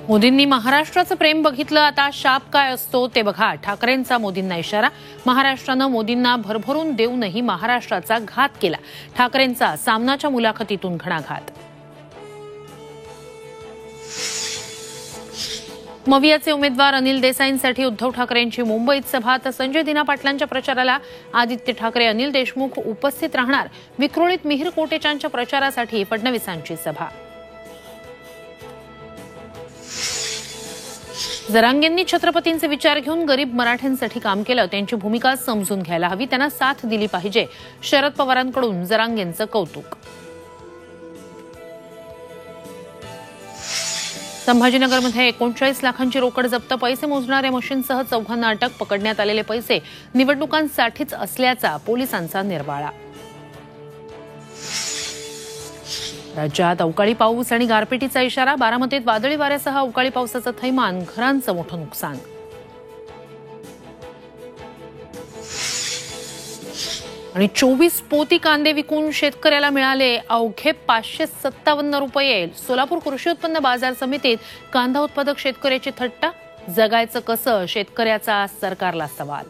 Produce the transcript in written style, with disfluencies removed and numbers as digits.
मोदींनी महाराष्ट्राचं प्रेम बघितलं, आता शाप काय असतो ते बघा. ठाकरेंचा मोदींना इशारा. महाराष्ट्रानं मोदींना भरभरून देऊनही महाराष्ट्राचा घात केला. ठाकरेंचा सामनाच्या मुलाखतीतून घणाघात. मवियाचे उमेदवार अनिल देसाईंसाठी उद्धव ठाकरेंची मुंबईत सभा. तर संजय दिना पाटलांच्या प्रचाराला आदित्य ठाकरे, अनिल देशमुख उपस्थित राहणार. विक्रोळीत मिहीर कोटेचांच्या प्रचारासाठी फडणवीसांची सभा. जरांगेंनी छत्रपतींचे विचार घेऊन गरीब मराठ्यांसाठी काम केलं. त्यांची भूमिका समजून घ्यायला हवी, त्यांना साथ दिली पाहिजे. शरद पवारांकडून जरांगेंचं कौतुक. संभाजीनगरमध्ये 39 लाखांची रोकड जप्त. पैसे मोजणाऱ्या मशीनसह 4 अटक. पकडण्यात आलेले पैसे निवडणुकांसाठीच असल्याचा पोलिसांचा निर्वाळा. राज्यात अवकाळी पाऊस आणि गारपिटीचा इशारा. बारामतीत वादळी वाऱ्यासह अवकाळी पावसाचं थैमान. घरांचं मोठं नुकसान. आणि 24 पोती कांदे विकून शेतकऱ्याला मिळाले अवघे 557 रुपये. सोलापूर कृषी उत्पन्न बाजार समितीत कांदा उत्पादक शेतकऱ्याची थट्टा. जगायचं कसं, शेतकऱ्याचा सरकारला सवाल.